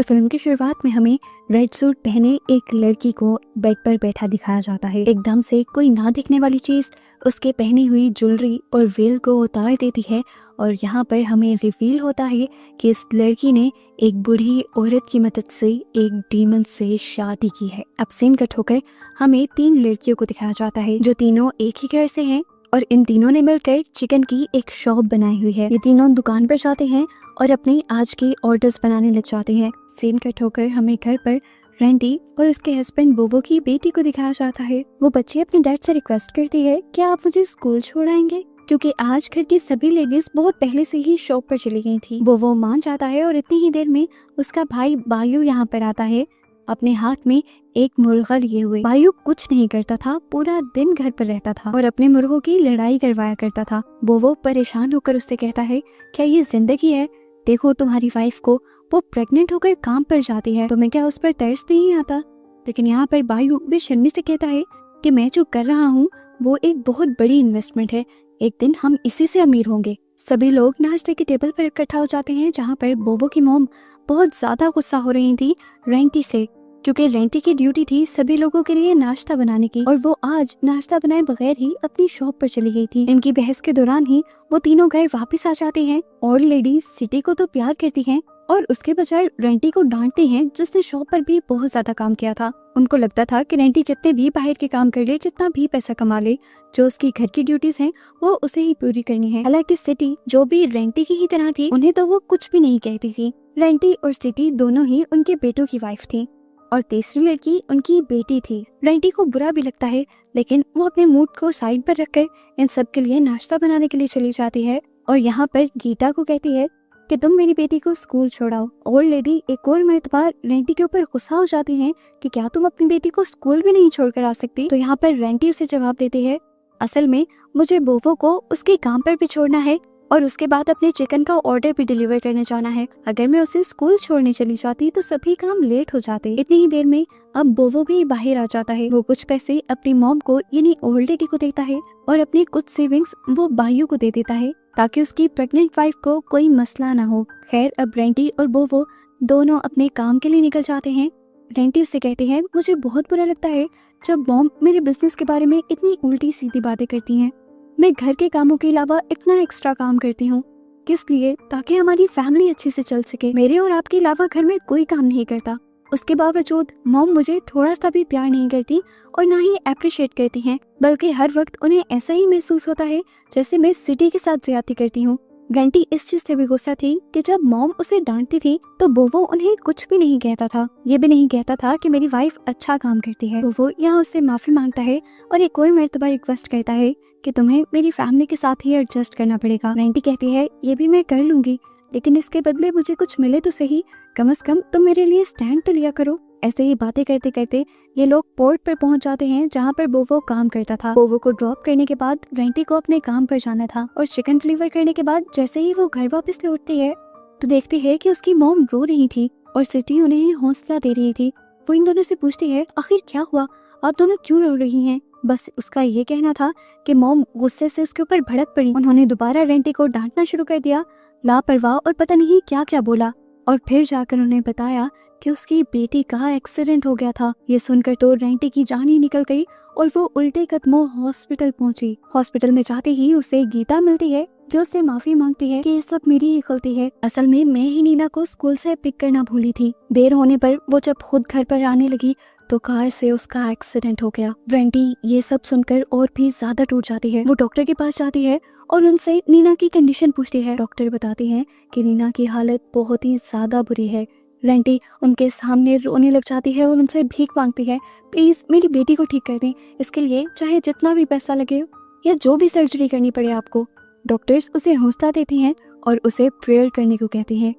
तो फिल्म की शुरुआत में हमें रेड सूट पहने एक लड़की को बेड पर बैठा दिखाया जाता है। एकदम से कोई ना दिखने वाली चीज उसके पहनी हुई ज्वेलरी और वेल को उतार देती है और यहाँ पर हमें रिवील होता है कि इस लड़की ने एक बूढ़ी औरत की मदद से एक डीमन से शादी की है। अब सीन कट होकर हमें 3 लड़कियों को दिखाया जाता है जो तीनों एक ही घर से हैं और इन तीनों ने मिलकर चिकन की एक शॉप बनाई हुई है। ये तीनों दुकान पर जाते हैं और अपने आज के ऑर्डर्स बनाने लग जाते हैं। सीन कट होकर हमें घर पर रैंडी और उसके हस्बैंड बोबो की बेटी को दिखाया जाता है। वो बच्ची अपने डैड से रिक्वेस्ट करती है कि आप मुझे स्कूल छोड़ाएंगे, क्योंकि आज घर की सभी लेडीज बहुत पहले से ही शॉप पर चली गई थी। वो मान जाता है और इतनी ही देर में उसका भाई बायू यहाँ पर आता है अपने हाथ में एक मुर्गा लिए हुए। बायू कुछ नहीं करता था, पूरा दिन घर पर रहता था और अपने मुर्गों की लड़ाई करवाया करता था। वो परेशान होकर उससे कहता है, क्या ये जिंदगी है? देखो तुम्हारी वाइफ को, वो प्रेग्नेंट होकर काम पर जाती है, तुम्हें क्या उस पर तरस नहीं आता? लेकिन यहाँ पर बायू बेशर्मी से कहता है कि मैं जो कर रहा हूँ वो एक बहुत बड़ी इन्वेस्टमेंट है, एक दिन हम इसी से अमीर होंगे। सभी लोग नाश्ते के टेबल पर इकट्ठा हो जाते हैं, जहाँ पर बोबो की मॉम बहुत ज्यादा गुस्सा हो रही थी रेंटी से, क्योंकि रेंटी की ड्यूटी थी सभी लोगों के लिए नाश्ता बनाने की और वो आज नाश्ता बनाए बगैर ही अपनी शॉप पर चली गई थी। इनकी बहस के दौरान ही वो तीनों घर वापस आ जाते हैं और लेडीज सिटी को तो प्यार करती हैं और उसके बजाय रेंटी को डांटते हैं, जिसने शॉप पर भी बहुत ज्यादा काम किया था। उनको लगता था कि रेंटी जितने भी बाहर के काम कर ले, जितना भी पैसा कमा ले, जो उसकी घर की ड्यूटीज हैं वो उसे ही पूरी करनी है। हालांकि सिटी जो भी रेंटी की ही तरह थी, उन्हें तो वो कुछ भी नहीं कहती थी। रेंटी और सिटी दोनों ही उनके बेटों की वाइफ थी और तीसरी लड़की उनकी बेटी थी। रेंटी को बुरा भी लगता है, लेकिन वो अपने मूड को साइड पर रखकर इन सब के लिए नाश्ता बनाने के लिए चली जाती है और यहाँ पर गीता को कहती है कि तुम मेरी बेटी को स्कूल छोड़ाओ। और लेडी एक और मर्तबा रेंटी के ऊपर गुस्सा हो जाती है कि क्या तुम अपनी बेटी को स्कूल भी नहीं छोड़कर आ सकती? तो यहाँ पर रेंटी उसे जवाब देती है, असल में मुझे बोवो को उसके काम पर भी छोड़ना है और उसके बाद अपने चिकन का ऑर्डर भी डिलीवर करने जाना है। अगर मैं उसे स्कूल छोड़ने चली जाती तो सभी काम लेट हो जाते। इतनी ही देर में अब बोवो भी बाहर आ जाता है। वो कुछ पैसे अपनी मॉम को यानी ओल्ड लेडी को देता है और अपनी कुछ सेविंग्स वो बायू को दे देता है ताकि उसकी प्रेग्नेंट वाइफ को कोई मसला ना हो। खैर, अब रेंटी और बोवो दोनों अपने काम के लिए निकल जाते हैं। रेंटी उससे कहते हैं, मुझे बहुत बुरा लगता है जब मॉम मेरे बिजनेस के बारे में इतनी उल्टी सीधी बातें करती हैं। मैं घर के कामों के अलावा इतना एक्स्ट्रा काम करती हूँ, किस लिए? ताकि हमारी फैमिली अच्छे से चल सके। मेरे और आपके अलावा घर में कोई काम नहीं करता, उसके बावजूद मॉम मुझे थोड़ा सा भी प्यार नहीं करती और ना ही अप्रिशिएट करती हैं, बल्कि हर वक्त उन्हें ऐसा ही महसूस होता है जैसे मैं सिटी के साथ ज्यादती करती हूँ। रेंटी इस चीज से भी गुस्सा थी कि जब मॉम उसे डांटती थी तो बोवो उन्हें कुछ भी नहीं कहता था। ये भी नहीं कहता था कि मेरी वाइफ अच्छा काम करती है। बोवो यहाँ उससे माफी मांगता है और एक और मर्तबा रिक्वेस्ट करता है कि तुम्हें मेरी फैमिली के साथ ही एडजस्ट करना पड़ेगा। रेंटी कहती है, ये भी मैं कर लूंगी, लेकिन इसके बदले मुझे कुछ मिले तो सही, कम से कम तुम मेरे लिए स्टैंड तो लिया करो। ऐसे ही बातें करते करते ये लोग पोर्ट पर पहुंच जाते हैं, जहां पर बोवो काम करता था। बोवो को ड्रॉप करने के बाद रेंटी को अपने काम पर जाना था और चिकन डिलीवर करने के बाद जैसे ही वो घर वापस लौटती है तो देखती है कि उसकी मॉम रो रही थी और सिटी उन्हें हौसला दे रही थी। वो इन दोनों से पूछती है, आखिर क्या हुआ, आप दोनों क्यों रो रही हैं? बस उसका ये कहना था कि मॉम गुस्से से उसके ऊपर भड़क पड़ी। उन्होंने दोबारा रेंटी को डांटना शुरू कर दिया, लापरवाह और पता नहीं क्या क्या बोला और फिर जाकर उन्हें बताया कि उसकी बेटी का एक्सीडेंट हो गया था। ये सुनकर तो रेंटी की जान ही निकल गई और वो उल्टे कदमों हॉस्पिटल पहुंची। हॉस्पिटल में जाते ही उसे गीता मिलती है जो उससे माफी मांगती है कि ये सब मेरी ही गलती है, असल में मैं ही नीना को स्कूल से पिक करना भूली थी। देर होने पर वो जब खुद घर पर आने लगी तो कार से उसका एक्सीडेंट हो गया। रेंटी ये सब सुनकर और भी ज्यादा टूट जाती है। वो डॉक्टर के पास जाती है और उनसे नीना की कंडीशन पूछती है। डॉक्टर बताती हैं कि नीना की हालत बहुत ही ज्यादा बुरी है। रेंटी उनके सामने रोने लग जाती है और उनसे भीख मांगती है, प्लीज मेरी बेटी को ठीक कर दें, इसके लिए चाहे जितना भी पैसा लगे या जो भी सर्जरी करनी पड़े आपको। डॉक्टर्स उसे हौसला देती हैं और उसे प्रेयर करने को कहती हैं।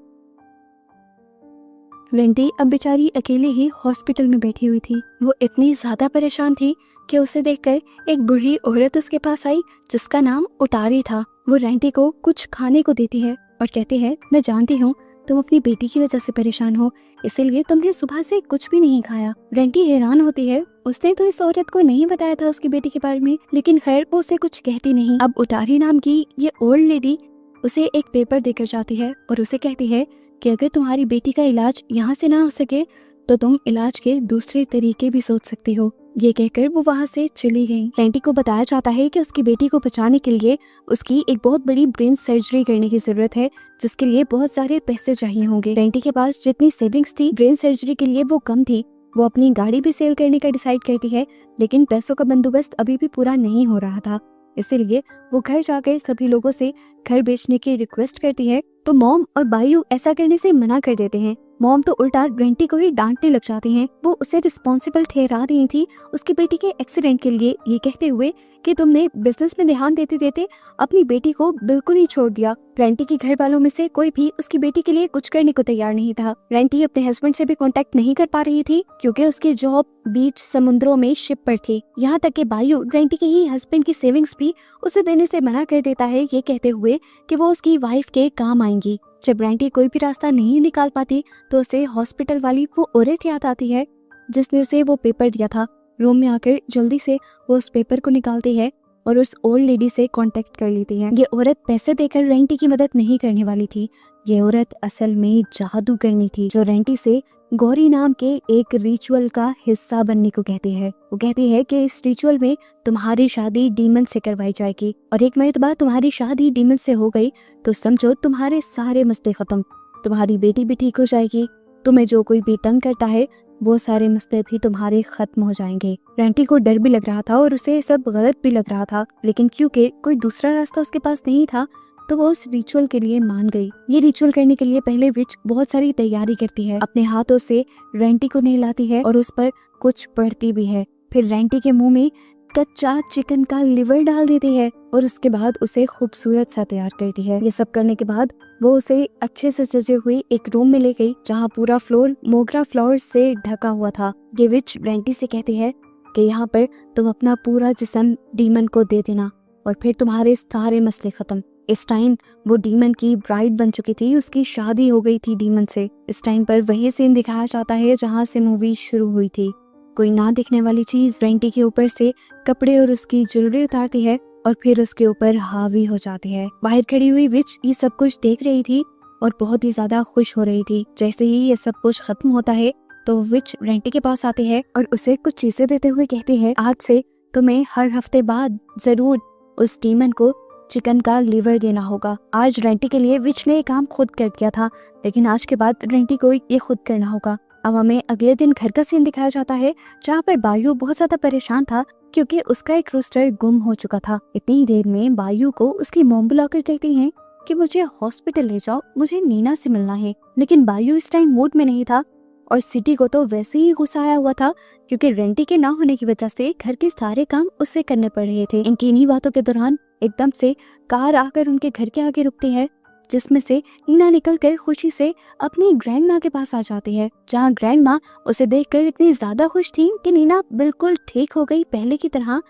रेंटी अब बेचारी अकेले ही हॉस्पिटल में बैठी हुई थी। वो इतनी ज्यादा परेशान थी कि उसे देखकर एक बूढ़ी औरत उसके पास आई जिसका नाम उटारी था। वो रेंटी को कुछ खाने को देती है और कहती है, मैं जानती हूँ तुम अपनी बेटी की वजह से परेशान हो, इसीलिए तुमने सुबह से कुछ भी नहीं खाया। रेंटी हैरान होती है, उसने तो इस औरत को नहीं बताया था उसकी बेटी के बारे में, लेकिन खैर वो उसे कुछ कहती नहीं। अब उटारी नाम की ये ओल्ड लेडी उसे एक पेपर देकर जाती है और उसे कहती है कि अगर तुम्हारी बेटी का इलाज यहाँ से ना हो सके तो तुम इलाज के दूसरे तरीके भी सोच सकती हो। ये कहकर वो वहाँ से चली गई। रेंटी को बताया जाता है कि उसकी बेटी को बचाने के लिए उसकी एक बहुत बड़ी ब्रेन सर्जरी करने की जरूरत है, जिसके लिए बहुत सारे पैसे चाहिए होंगे। रेंटी के पास जितनी सेविंग्स थी ब्रेन सर्जरी के लिए वो कम थी। वो अपनी गाड़ी भी सेल करने का डिसाइड करती है, लेकिन पैसों का बंदोबस्त अभी भी पूरा नहीं हो रहा था। इसीलिए वो घर जाकर सभी लोगों से घर बेचने की रिक्वेस्ट करती है, तो मॉम और बायू ऐसा करने से मना कर देते हैं। मॉम तो उल्टा रेंटी को ही डांटने लग जाती हैं। वो उसे रिस्पॉन्सिबल ठहरा रही थी उसकी बेटी के एक्सीडेंट के लिए, ये कहते हुए कि तुमने बिजनेस में ध्यान देते देते अपनी बेटी को बिल्कुल ही छोड़ दिया। रेंटी के घर वालों में से कोई भी उसकी बेटी के लिए कुछ करने को तैयार नहीं था। रेंटी अपने हस्बैंड से भी कांटेक्ट नहीं कर पा रही थी क्योंकि उसकी जॉब बीच समुद्रों में शिप पर थी। यहाँ तक कि बायू रेंटी के ही हस्बैंड की सेविंग्स भी उसे देने से मना कर देता है, ये कहते हुए कि वो उसकी वाइफ के काम आएंगी। जब रेंटी कोई भी रास्ता नहीं निकाल पाती तो उसे हॉस्पिटल वाली वो औरत याद आती है जिसने उसे वो पेपर दिया था। रूम में आकर जल्दी से वो उस पेपर को निकालती है और उस ओल्ड लेडी से कांटेक्ट कर लेती है। ये औरत पैसे देकर रेंटी की मदद नहीं करने वाली थी। ये औरत असल में जादू करनी थी, जो रेंटी से गौरी नाम के एक रिचुअल का हिस्सा बनने को कहती है। वो कहती है कि इस रिचुअल में तुम्हारी शादी डीमन से करवाई जाएगी और एक मर्तबा तुम्हारी शादी डीमन से हो गई तो समझो तुम्हारे सारे मसले खत्म, तुम्हारी बेटी भी ठीक हो जाएगी, तुम्हें जो कोई भी तंग करता है वो सारे मसले भी तुम्हारे खत्म हो जाएंगे। रेंटी को डर भी लग रहा था और उसे सब गलत भी लग रहा था, लेकिन क्योंकि कोई दूसरा रास्ता उसके पास नहीं था तो वो उस रिचुअल के लिए मान गई। ये रिचुअल करने के लिए पहले विच बहुत सारी तैयारी करती है, अपने हाथों से रेंटी को नहलाती है और उस पर कुछ पढ़ती भी है। फिर रेंटी के मुंह में कच्चा चिकन का लिवर डाल देती है और उसके बाद उसे खूबसूरत सा तैयार करती है। ये सब करने के बाद वो उसे अच्छे से सजे हुए एक रूम में ले गई जहाँ पूरा फ्लोर मोगरा फ्लावर्स से ढका हुआ था। ये विच रेंटी से कहती है कि यहाँ पर तुम अपना पूरा जिस्म डीमन को दे देना और फिर तुम्हारे सारे मसले खत्म। इस टाइम वो डीमन की ब्राइड बन चुकी थी, उसकी शादी हो गई थी डीमन से। इस टाइम पर वही सीन दिखाया जाता है जहाँ से मूवी शुरू हुई थी। कोई ना दिखने वाली चीज रेंटी के ऊपर से कपड़े और उसकी ज्वेलरी उतारती है और फिर उसके ऊपर हावी हो जाती है। बाहर खड़ी हुई विच ये सब कुछ देख रही थी और बहुत ही ज्यादा खुश हो रही थी। जैसे ही ये सब कुछ खत्म होता है तो विच रेंटी के पास आती है और उसे कुछ चीजें देते हुए कहती है, आज से तुम्हें हर हफ्ते बाद जरूर उस डीमन को चिकन का लिवर देना होगा। आज रेंटी के लिए विच ने काम खुद कर दिया था, लेकिन आज के बाद रेंटी को ये खुद करना होगा। अब हमें अगले दिन घर का सीन दिखाया जाता है जहाँ पर बायू बहुत ज्यादा परेशान था क्योंकि उसका एक रोस्टर गुम हो चुका था। इतनी ही देर में बायू को उसकी मॉम बुलाकर कहती हैं कि मुझे हॉस्पिटल ले जाओ, मुझे नीना से मिलना है। लेकिन बायू इस टाइम मूड में नहीं था और सिटी को तो वैसे ही गुस्सा आया हुआ था क्योंकि रेंटी के ना होने की वजह से घर के सारे काम उससे करने पड़ रहे थे। इनकी इन्हीं बातों के दौरान एकदम से कार आकर उनके घर के आगे रुकती है, जिसमें से नीना निकलकर खुशी से अपनी ग्रैंड माँ के पास आ जाती है, जहाँ ग्रैंड माँ उसे देखकर इतनी ज्यादा खुश थी कि नीना बिल्कुल ठीक हो गई पहले की तरह।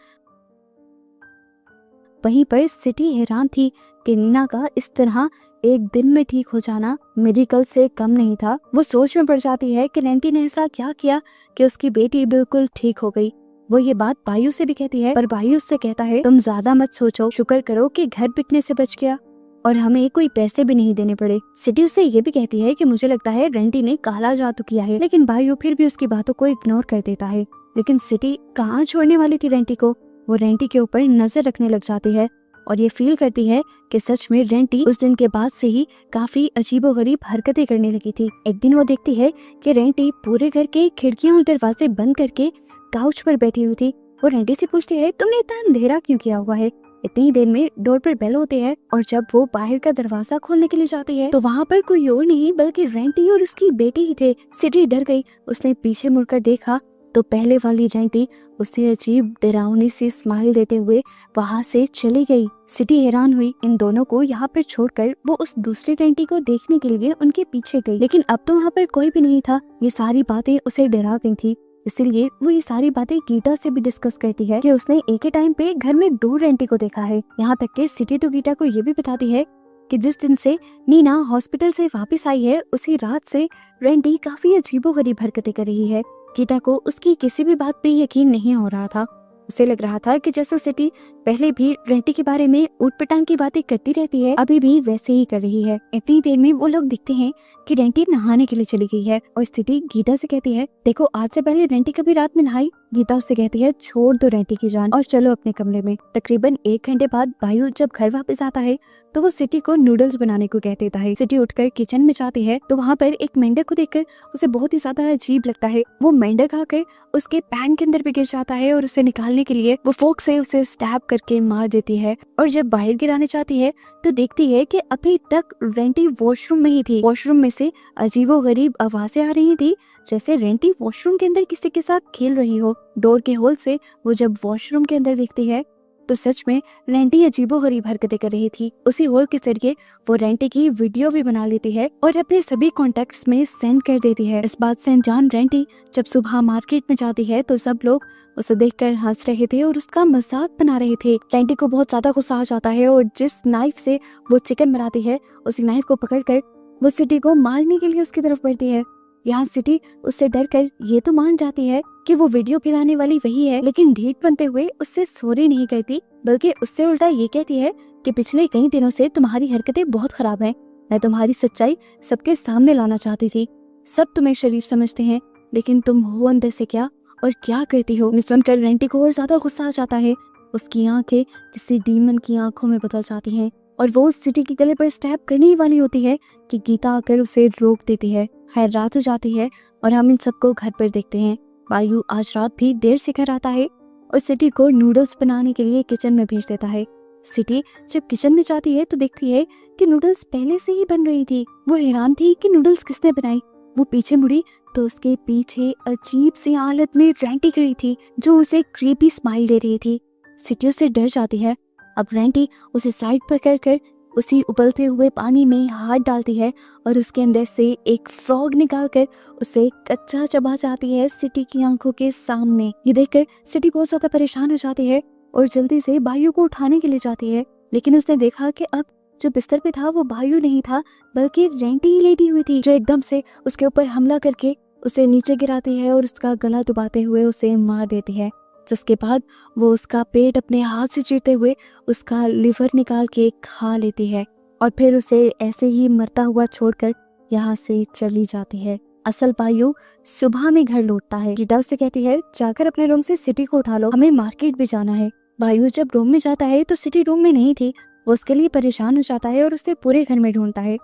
वहीं पर सिटी हैरान थी कि नीना का इस तरह एक दिन में ठीक हो जाना मेडिकल से कम नहीं था। वो सोच में पड़ जाती है कि रेंटी ने ऐसा क्या किया कि उसकी बेटी बिल्कुल ठीक हो गई। वो ये बात बायू से भी कहती है, पर बायू उससे कहता है, तुम ज्यादा मत सोचो, शुक्र करो कि घर बिकने से बच गया और हमें कोई पैसे भी नहीं देने पड़े। सिटी उससे ये भी कहती है कि मुझे लगता है रेंटी ने काला जादू किया है, लेकिन बायू फिर भी उसकी बातों को इग्नोर कर देता है। लेकिन सिटी कहाँ छोड़ने वाली थी रेंटी को, वो रेंटी के ऊपर नजर रखने लग जाती है और ये फील करती है कि सच में रेंटी उस दिन के बाद से ही काफी अजीबोगरीब हरकतें करने लगी थी। एक दिन वो देखती है कि रेंटी पूरे घर के खिड़कियां और दरवाजे बंद करके काउच पर बैठी हुई थी। वो रेंटी से पूछती है, तुमने इतना अंधेरा क्यों किया हुआ है? इतनी देर में डोर पर बेल होती है और जब वो बाहर का दरवाजा खोलने के लिए जाती है तो वहाँ पर कोई और नहीं बल्कि रेंटी और उसकी बेटी ही थे। सिटी डर गई, उसने पीछे मुड़कर देखा तो पहले वाली रेंटी उसे अजीब डरावनी सी स्माइल देते हुए वहाँ से चली गई। सिटी हैरान हुई, इन दोनों को यहाँ पर छोड़कर वो उस दूसरी रेंटी को देखने के लिए उनके पीछे गई, लेकिन अब तो वहाँ पर कोई भी नहीं था। ये सारी बातें उसे डरा गई थी, इसीलिए वो ये सारी बातें गीता से भी डिस्कस करती है कि उसने एक ही टाइम पे घर में 2 रेंटी को देखा है। यहाँ तक कि सिटी तो गीता को ये भी बताती है कि जिस दिन से नीना हॉस्पिटल से वापस आई है उसी रात से रेंटी काफी अजीबोगरीब हरकतें कर रही है। गीता को उसकी किसी भी बात पे यकीन नहीं हो रहा था। उसे लग रहा था कि जैसे सिटी पहले भी रेंटी के बारे में ऊटपटांग की बातें करती रहती है, अभी भी वैसे ही कर रही है। इतनी देर में वो लोग दिखते हैं कि रेंटी नहाने के लिए चली गई है और सिटी गीता से कहती है, देखो आज से पहले रेंटी कभी रात में नहाई। गीता उससे कहती है, छोड़ दो रेंटी की जान और चलो अपने कमरे में। तकरीबन 1 घंटे बाद बायू जब घर वापस आता है तो वो सिटी को नूडल्स बनाने को कह देता है। सिटी उठकर किचन में जाती है तो वहाँ पर एक मेंढक को देखकर उसे बहुत ही ज्यादा अजीब लगता है। वो मेंढक आकर उसके पैन के अंदर भी गिर जाता है और उसे निकालने के लिए वो फोक से उसे स्टैब करके मार देती है। और जब बाहर गिराने जाती है तो देखती है कि अभी तक रेंटी वॉशरूम में ही थी। वॉशरूम में से अजीबोगरीब आवाजें आ रही थी, जैसे रेंटी वॉशरूम के अंदर किसी के साथ खेल रही हो। डोर के होल से वो जब वॉशरूम के अंदर देखती है तो सच में रेंटी अजीबोगरीब हरकतें कर रही थी। उसी होल के जरिए वो रेंटी की वीडियो भी बना लेती है और अपने सभी कॉन्टेक्ट्स में सेंड कर देती है। इस बात से अनजान रेंटी जब सुबह मार्केट में जाती है तो सब लोग उसे देखकर हंस रहे थे और उसका मजाक बना रहे थे। रेंटी को बहुत ज्यादा गुस्सा आ जाता है और जिस नाइफ से वो चिकन बनाती है उसी नाइफ को पकड़कर वो सिटी को मारने के लिए उसकी तरफ बढ़ती है। यहाँ सिटी उससे डरकर ये तो मान जाती है कि वो वीडियो पिलाने वाली वही है, लेकिन ढीठ बनते हुए उससे सॉरी नहीं कहती, बल्कि उससे उल्टा ये कहती है कि पिछले कई दिनों से तुम्हारी हरकतें बहुत खराब हैं। मैं तुम्हारी सच्चाई सबके सामने लाना चाहती थी। सब तुम्हें शरीफ समझते हैं, लेकिन तुम हो अंदर से क्या और क्या करती हो। सुनकर रेंटी को और ज्यादा गुस्सा आ जाता है। उसकी आंखें किसी डीमन की आंखों में बदल जाती हैं और वो सिटी के गले पर स्टैब करने ही वाली होती है कि गीता आकर उसे रोक देती है। खैर रात हो जाती है और हम इन सबको घर पर देखते हैं। बायू आज रात भी देर से घर आता है और सिटी को नूडल्स बनाने के लिए किचन में भेज देता है। सिटी जब किचन में जाती है तो देखती है कि नूडल्स पहले से ही बन रही थी। वो हैरान थी कि नूडल्स किसने बनाई। वो पीछे मुड़ी तो उसके पीछे अजीब सी हालत में रेंटी खड़ी थी जो उसे क्रीपी स्माइल दे रही थी। सिटी उससे डर जाती है। अब रेंटी उसे साइड पर कर उसी उबलते हुए पानी में हाथ डालती है और उसके अंदर से एक फ्रॉग निकालकर उसे कच्चा चबा जाती है सिटी की आंखों के सामने। ये देखकर सिटी बहुत ज्यादा परेशान हो जाती है और जल्दी से बायू को उठाने के लिए जाती है, लेकिन उसने देखा कि अब जो बिस्तर पे था वो बायू नहीं था बल्कि रेंटी ही लेटी हुई थी, जो एकदम से उसके ऊपर हमला करके उसे नीचे गिराती है और उसका गला दबाते हुए उसे मार देती है। जिसके बाद वो उसका पेट अपने हाथ से चीरते हुए उसका लिवर निकाल के खा लेती है और फिर उसे ऐसे ही मरता हुआ छोड़कर यहाँ से चली जाती है। असल बायू सुबह में घर लौटता है। गीता उससे कहती है, जाकर अपने रूम से सिटी को उठा लो, हमें मार्केट भी जाना है। बायू जब रूम में जाता है तो सिटी रूम में नहीं थी। वो उसके लिए परेशान हो जाता है और उसे पूरे घर में ढूंढता है।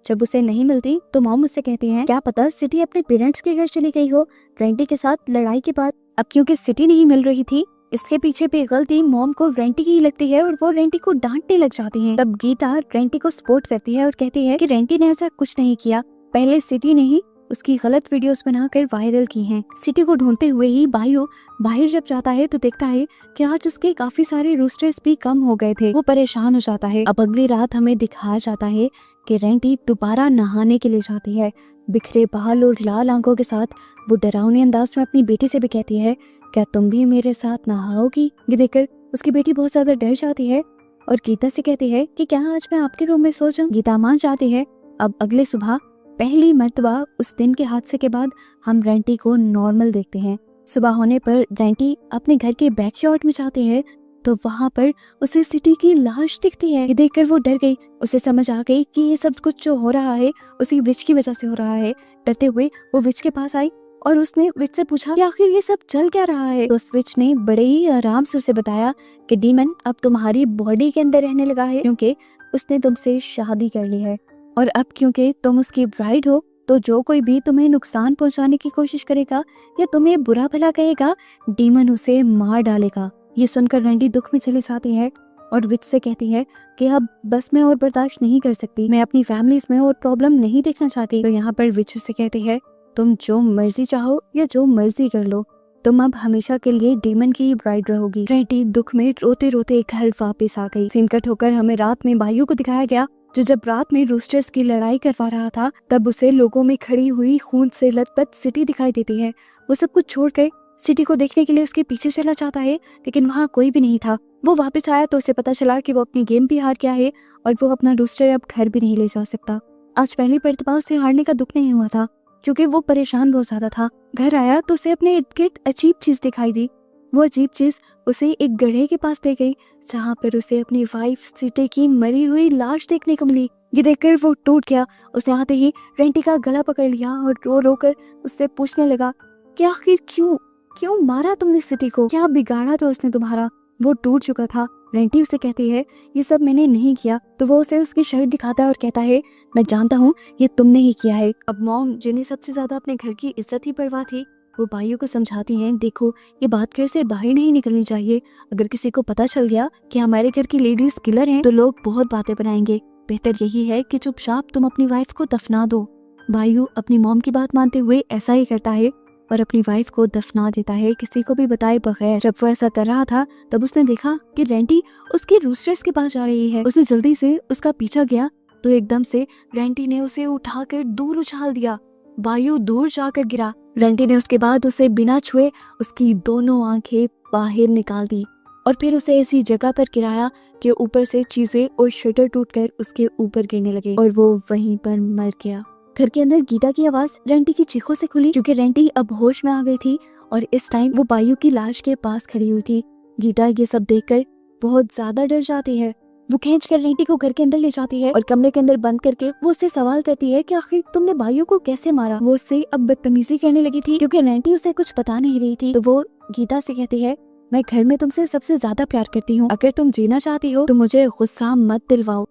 जब उसे नहीं मिलती तो मॉम उससे कहती हैं, क्या पता सिटी अपने पेरेंट्स के घर चली गई हो रेंटी के साथ लड़ाई के बाद। अब क्योंकि सिटी नहीं मिल रही थी इसके पीछे भी गलती मॉम को रेंटी की ही लगती है और वो रेंटी को डांटने लग जाती हैं। तब गीता रेंटी को सपोर्ट करती है और कहती है कि रेंटी ने ऐसा कुछ नहीं किया, पहले सिटी ने ही उसकी गलत वीडियोस बनाकर वायरल की हैं। सिटी को ढूंढते हुए ही बायू बाहर जब जाता है तो देखता है कि आज उसके काफी सारे रूस्टर्स भी कम हो गए थे। वो परेशान हो जाता है। अब अगली रात हमें दिखाया जाता है कि रेंटी दोबारा नहाने के लिए जाती है। बिखरे बाल और लाल आंखों के साथ वो डरावने अंदाज में अपनी बेटी से भी कहती है, क्या तुम भी मेरे साथ नहाओगी। ये देखकर उसकी बेटी बहुत ज्यादा डर जाती है और गीता से कहती है कि क्या आज मैं आपके रूम में सो जाऊं। गीता मान जाती है। अब अगले सुबह पहली मर्तबा उस दिन के हादसे के बाद हम रेंटी को नॉर्मल देखते हैं। सुबह होने पर रेंटी अपने घर के बैकयार्ड में जाती है तो वहाँ पर उसे सिटी की लाश दिखती है। ये देखकर वो डर गई। उसे समझ आ गई कि ये सब कुछ जो हो रहा है उसी विच की वजह से हो रहा है। डरते हुए वो विच के पास आई और उसने विच से पूछा कि आखिर ये सब चल क्या रहा है। तो उस विच ने बड़े ही आराम से उसे बताया कि डीमन अब तुम्हारी बॉडी के अंदर रहने लगा है क्योंकि उसने तुमसे शादी कर ली है और अब क्योंकि तुम उसकी ब्राइड हो तो जो कोई भी तुम्हें नुकसान पहुंचाने की कोशिश करेगा या तुम्हें बुरा भला कहेगा डीमन उसे मार डालेगा। ये सुनकर रेंटी दुख में चली जाती है और विच से कहती है कि अब बस मैं और बर्दाश्त नहीं कर सकती, मैं अपनी फैमिलीज में और प्रॉब्लम नहीं देखना चाहती। तो यहाँ पर विच से कहती है, तुम जो मर्जी चाहो या जो मर्जी कर लो, तुम अब हमेशा के लिए डीमन की ब्राइड रहोगी। रेंटी दुख में रोते रोते घर वापस आ गई। सीन कट होकर हमें रात में बायू को दिखाया गया जो जब रात में रूस्टर्स की लड़ाई करवा रहा था तब उसे लोगों में खड़ी हुई खून से लथपथ सिटी दिखाई देती है। वो सब कुछ छोड़कर सिटी को देखने के लिए उसके पीछे चला जाता है, लेकिन वहाँ कोई भी नहीं था। वो वापस आया तो उसे पता चला कि वो अपनी गेम भी हार गया है और वो अपना रूस्टर अब घर भी नहीं ले जा सकता। आज पहली मर्तबा उसे हारने का दुख नहीं हुआ था क्योंकि वो परेशान बहुत ज्यादा था। घर आया तो उसे अपने इर्द गिर्द अजीब चीज दिखाई दी। वो अजीब चीज उसे एक गड्ढे के पास ले गई जहाँ पर उसे अपनी वाइफ सिटी की मरी हुई लाश देखने को मिली। ये देखकर वो टूट गया। उसने आते ही रेंटी का गला पकड़ लिया और रो रो कर उससे पूछने लगा कि आखिर क्यों मारा तुमने सिटी को, क्या बिगाड़ा था उसने तुम्हारा। वो टूट चुका था। रेंटी उसे कहती है ये सब मैंने नहीं किया, तो वो उसे उसकी शर्ट दिखाता है और कहता है मैं जानता हूँ ये तुमने ही किया है। अब मॉम, जिन्हें सबसे ज्यादा अपने घर की इज्जत ही परवाह थी, वो भाइयों को समझाती हैं देखो ये बात घर से बाहर नहीं निकलनी चाहिए। अगर किसी को पता चल गया कि हमारे घर की लेडीज किलर हैं तो लोग बहुत बातें बनाएंगे। बेहतर यही है कि चुपचाप तुम अपनी वाइफ को दफना दो। भाइयों अपनी मॉम की बात मानते हुए ऐसा ही करता है और अपनी वाइफ को दफना देता है किसी को भी बताए बगैर। जब वो ऐसा कर रहा था तब उसने देखा कि रेंटी उसके रूस्टर्स के पास जा रही है। उसने जल्दी से उसका पीछा किया तो एकदम से रेंटी ने उसे उठाकर दूर उछाल दिया। वायु दूर जाकर गिरा। रेंटी ने उसके बाद उसे बिना छुए उसकी दोनों आंखें बाहर निकाल दी और फिर उसे ऐसी जगह पर गिराया कि ऊपर से चीजें और शटर टूटकर उसके ऊपर गिरने लगे और वो वहीं पर मर गया। घर के अंदर गीता की आवाज रेंटी की चीखों से खुली क्योंकि रेंटी अब होश में आ गई थी और इस टाइम वो बायु की लाश के पास खड़ी हुई थी। गीता ये सब देखकर बहुत ज्यादा डर जाती है। वो खींचकर रेंटी को घर के अंदर ले जाती है और कमरे के अंदर बंद करके वो उससे सवाल करती है कि आखिर तुमने बायु को कैसे मारा। वो उससे अब बदतमीजी करने लगी थी क्योंकि रेंटी उसे कुछ बता नहीं रही थी। तो वो गीता से कहती है मैं घर में तुमसे सबसे ज्यादा प्यार करती हूँ, अगर तुम जीना चाहती हो तो मुझे गुस्सा मत दिलवाओ।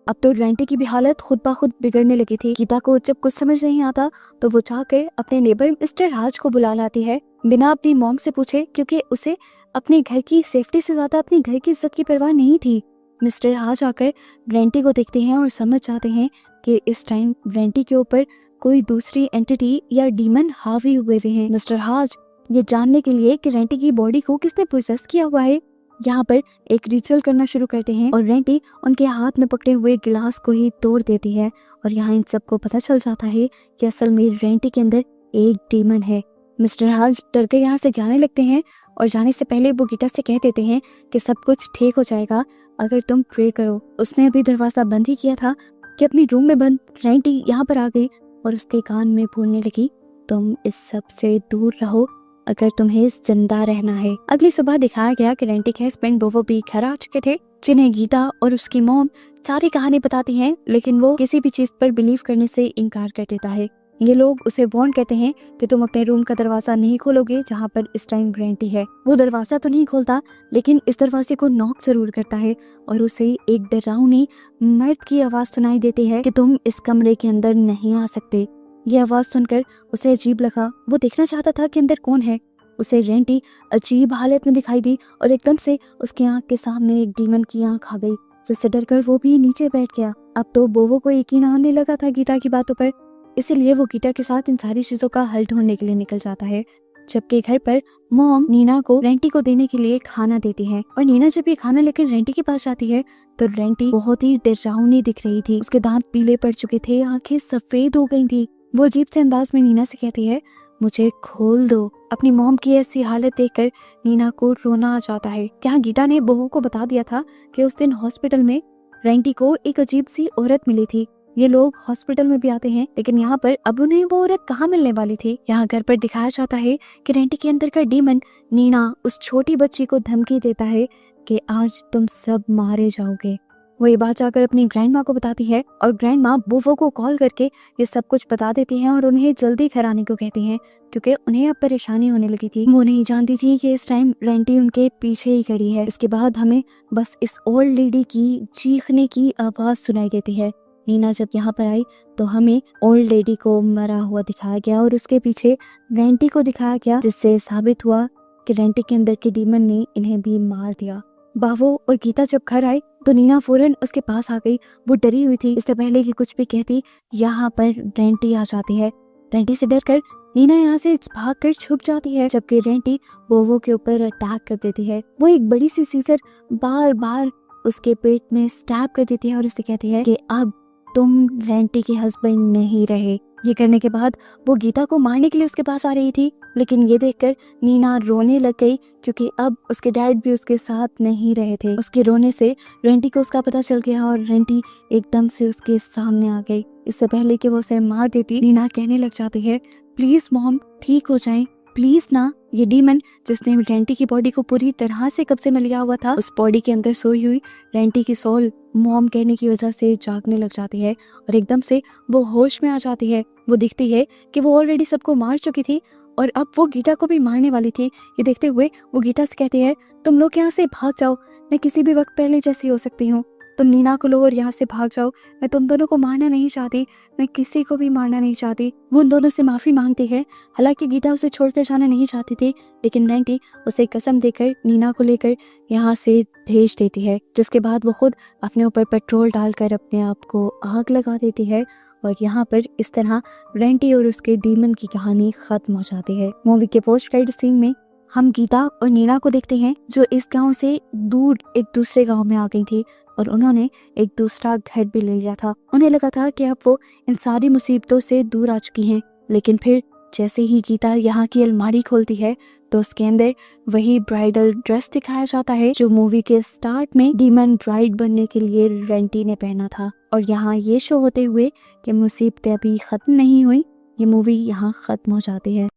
अब तो रेंटी की भी हालत खुद ब खुद बिगड़ने लगी थी। गीता को जब कुछ समझ नहीं आता तो वो जाकर अपने नेबर मिस्टर राज को बुला लाती है बिना अपनी मॉम से पूछे, क्योंकि उसे अपने घर की सेफ्टी से ज्यादा अपने घर की इज्जत की परवाह नहीं थी। मिस्टर राज आकर रेंटी को देखते हैं और समझ जाते हैं कि इस टाइम रेंटी के ऊपर कोई दूसरी एंटिटी या डीमन हावी हुए हैं। मिस्टर राज ये जानने के लिए कि रेंटी की बॉडी को किसने पोजेस किया हुआ है, यहाँ पर एक रिचुअल करना शुरू करते हैं और रेंटी उनके हाथ में पकड़े हुए गिलास को ही तोड़ देती है और यहाँ इन सबको पता चल जाता है कि असल में रेंटी के अंदर एक डीमन है। मिस्टर हाज डर के यहाँ से जाने लगते हैं और जाने से पहले वो गीता से कह देते हैं कि सब कुछ ठीक हो जाएगा अगर तुम प्रे करो। उसने अभी दरवाजा बंद ही किया था कि अपनी रूम में बंद रेंटी यहाँ पर आ गई और उसके कान में बोलने लगी तुम इस सब से दूर रहो अगर तुम्हें जिंदा रहना है। अगली सुबह दिखाया गया कि रेंटी के हस्बैंड बोवो भी घर आ चुके थे, जिन्हें गीता और उसकी मॉम सारी कहानी बताती हैं, लेकिन वो किसी भी चीज पर बिलीव करने से इनकार कर देता है। ये लोग उसे वार्न कहते हैं कि तुम अपने रूम का दरवाजा नहीं खोलोगे जहाँ पर इस टाइम रेंटी है। वो दरवाजा तो नहीं खोलता लेकिन इस दरवाजे को नॉक जरूर करता है और उसे एक डरावनी मर्द की आवाज सुनाई देती है कि तुम इस कमरे के अंदर नहीं आ सकते। ये आवाज सुनकर उसे अजीब लगा। वो देखना चाहता था कि अंदर कौन है। उसे रेंटी अजीब हालत में दिखाई दी और एकदम से उसकी आंख के सामने एक डीमन की आंख आ गई, जिससे डरकर वो भी नीचे बैठ गया। अब तो बोवो को यकीन आने लगा था गीता की बातों पर, इसीलिए वो गीता के साथ इन सारी चीजों का हल ढूंढने के लिए निकल जाता है। जबकि घर पर मॉम नीना को रेंटी को देने के लिए खाना देती है और नीना जब ये खाना लेकर रेंटी के पास जाती है तो रेंटी बहुत ही डरावनी दिख रही थी। उसके दांत पीले पड़ चुके थे, आंखें सफेद हो गई थी। वो अजीब से अंदाज में नीना से कहती है मुझे खोल दो। अपनी मॉम की ऐसी हालत देखकर नीना को रोना आ जाता है। क्या गीता ने बहू को बता दिया था कि उस दिन हॉस्पिटल में रेंटी को एक अजीब सी औरत मिली थी। ये लोग हॉस्पिटल में भी आते हैं लेकिन यहाँ पर अब उन्हें वो औरत कहाँ मिलने वाली थी। यहाँ घर पर दिखाया जाता है कि रेंटी के अंदर का डीमन नीना उस छोटी बच्ची को धमकी देता है कि आज तुम सब मारे जाओगे। वो ये बात जाकर अपनी ग्रैंड माँ को बताती है और ग्रैंड माँ बोवो को कॉल करके ये सब कुछ बता देती हैं और उन्हें जल्दी घर आने को कहती हैं क्योंकि उन्हें अब परेशानी होने लगी थी। वो नहीं जानती थी कि इस टाइम रेंटी उनके पीछे ही खड़ी है। इसके बाद हमें बस इस ओल्ड लेडी की चीखने की आवाज सुनाई देती है। नीना जब यहाँ पर आई तो हमें ओल्ड लेडी को मरा हुआ दिखाया गया और उसके पीछे रेंटी को दिखाया गया, जिससे साबित हुआ कि रेंटी के अंदर के डीमन ने इन्हें भी मार दिया। बावो और गीता जब घर आई तो नीना फौरन उसके पास आ गई। वो डरी हुई थी, इससे पहले कि कुछ भी कहती यहाँ पर रेंटी आ जाती है। रेंटी से डरकर नीना यहाँ से भागकर छुप जाती है, जबकि रेंटी बोवो के ऊपर अटैक कर देती है। वो एक बड़ी सी सीजर बार बार उसके पेट में स्टैब कर देती है और उसे कहती है कि अब तुम रेंटी के हस्बैंड नहीं रहे। ये करने के बाद वो गीता को मारने के लिए उसके पास आ रही थी, लेकिन ये देखकर नीना रोने लग गई क्योंकि अब उसके डैड भी उसके साथ नहीं रहे थे। उसके रोने से रेंटी को उसका पता चल गया और रेंटी एकदम से उसके सामने आ गई। इससे पहले कि वो उसे मार देती, नीना कहने लग जाती है, प्लीज मॉम ठीक हो जाएं, प्लीज ना। ये डीमन जिसने रेंटी की बॉडी को पूरी तरह से कब्जे में लिया हुआ था, उस बॉडी के अंदर सोई हुई रेंटी की सोल मॉम कहने की वजह से जागने लग जाती है और एकदम से वो होश में आ जाती है। वो दिखती है कि वो ऑलरेडी सबको मार चुकी थी और अब वो गीता को भी मारने वाली थी। ये देखते हुए वो गीता से कहती है, तुम लोग यहाँ से भाग जाओ, मैं किसी भी वक्त पहले जैसी हो सकती हूँ। तुम नीना को लो और यहाँ से भाग जाओ, मैं तुम दोनों को मारना नहीं चाहती, मैं किसी को भी मारना नहीं चाहती। वो उन दोनों से माफी मांगती है। हालांकि गीता उसे छोड़कर जाना नहीं चाहती थी, लेकिन रेंटी उसे कसम देकर नीना को लेकर यहाँ से भेज देती है, जिसके बाद वो खुद अपने ऊपर पेट्रोल डालकर अपने आप को आग लगा देती है। और यहाँ पर इस तरह रेंटी और उसके डीमन की कहानी खत्म हो जाती है। मूवी के पोस्ट क्रेडिट सीन में हम गीता और नीना को देखते हैं, जो इस गांव से दूर एक दूसरे गांव में आ गई थी और उन्होंने एक दूसरा घर भी ले लिया था। उन्हें लगा था कि अब वो इन सारी मुसीबतों से दूर आ चुकी हैं, लेकिन फिर जैसे ही गीता यहाँ की अलमारी खोलती है तो उसके अंदर वही ब्राइडल ड्रेस दिखाया जाता है जो मूवी के स्टार्ट में डीमन ब्राइड बनने के लिए रेंटी ने पहना था। और यहाँ ये शो होते हुए कि मुसीबतें अभी खत्म नहीं हुई, ये मूवी यहाँ खत्म हो जाती है।